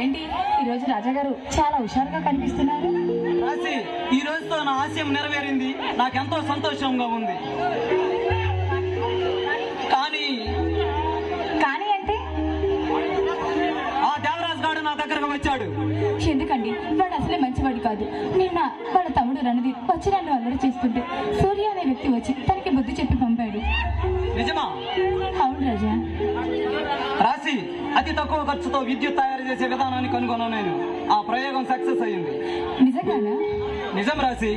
ఏంటి ఈరోజు రాజా గారు చాలా హుషారుగా కనిపిస్తున్నారు? రాసి ఈ రోజుతో నా ఆశయం నెరవేరింది. నాకెంతో సంతోషంగా ఉంది. కానీ కానీ అంటే ఆ దేవరాజ్ గాడు నా దగ్గరకు వచ్చాడు. ఎందుకండి? వాడు అసలే మంచివాడు కాదు. నిన్న వాళ్ళ తమ్ముడు రణదీప్ వచ్చి నన్ను అల్లరి చేస్తుంటే సూర్య అనే వ్యక్తి వచ్చి తనకి బుద్ధి చెప్పి పంపాడు. నిజమా? అవును రాజా. రాసి అతి తక్కువ ఖర్చుతో విద్యుత్ తయారు చేసే విధానాన్ని కనుగొన్నాను నేను. ఆ ప్రయోగం సక్సెస్ అయ్యింది. నిజంగానా? నిజం రాసి.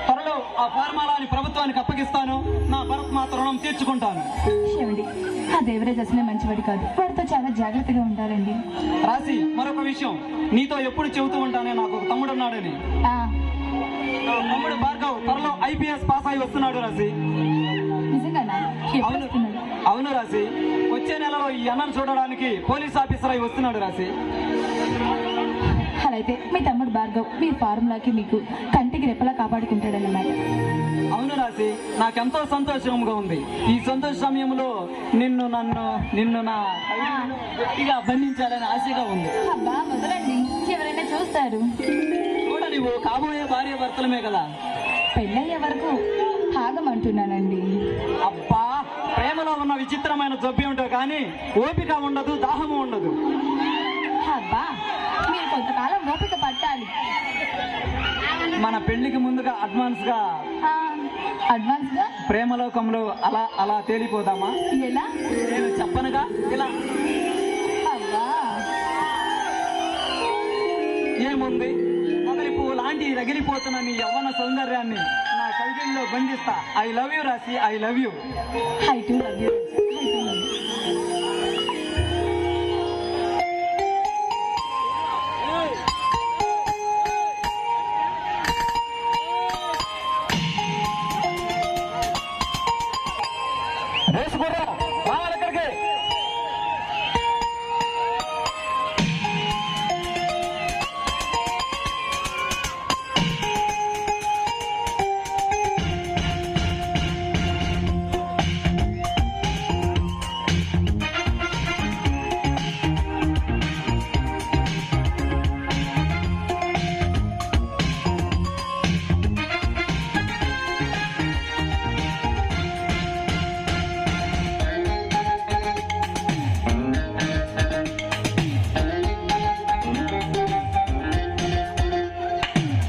త్వరలో ఆ ఫార్మాలాని ప్రభుత్వానికి అప్పగిస్తాను. నా భరత్ మాత రుణం తీర్చుకుంటాను. ఏమండి, ఆ దేవరాజ్ అసలే మంచివాడు కాదు. వాడితో చాలా జాగ్రత్తగా ఉండాలండి. రాసి మరొక విషయం నీతో ఎప్పుడు చెబుతూ ఉంటానే, నాకు ఒక తమ్ముడు ఉన్నాడని. నా తమ్ముడు భార్గవ్ త్వరలో IPS పాస్ అయి వస్తున్నాడు రాసి. నిజంగానా? ఎప్పుడు వస్తున్నాడు? అవును రాసి. వచ్చే నెలలో ఈ అన్నను చూడడానికి పోలీస్ ఆఫీసర్ అయి వస్తున్నాడు రాసి. అలా అయితే మీ తమ్ముడు భార్గవ్ మీ ఫార్ములాకి మీకు కంటికి రెప్పలా కాపాడుకుంటాడన్నమాట. అవును రాసి. నాకెంతో సంతోషంగా ఉంది. ఈ సంతోష సమయంలో నిన్ను నా గట్టిగా బంధించాలని ఆశగా ఉంది. అబ్బా వదలండి, ఎవరైనా చూస్తారు. చూడ, నువ్వు కాబోయే భార్య భర్తలమే కదా. పెళ్ళయ్యే వరకు ఆగమంటున్నానండి. అబ్బా, ప్రేమలో ఉన్న విచిత్రమైన జబ్బు ఏమిటో కానీ ఓపిక ఉండదు, దాహము ఉండదు. అబ్బా, మీరు కొంతకాలం ఓపిక పట్టాలి. మన పెళ్లికి ముందుగా అడ్వాన్స్ గా ప్రేమలోకంలో అలా అలా తేలిపోదామా? ఎలా? నేను చెప్పనుగా ఇలా. అబ్బా, ఏముంది, మొదలి పువ్వు లాంటి రగిలిపోతున్న నీ యవ్వన సౌందర్యాన్ని నా కవితల్లో బంధిస్తా. ఐ లవ్ యూ రాసి, I love you. I to love you. Race గుర్రం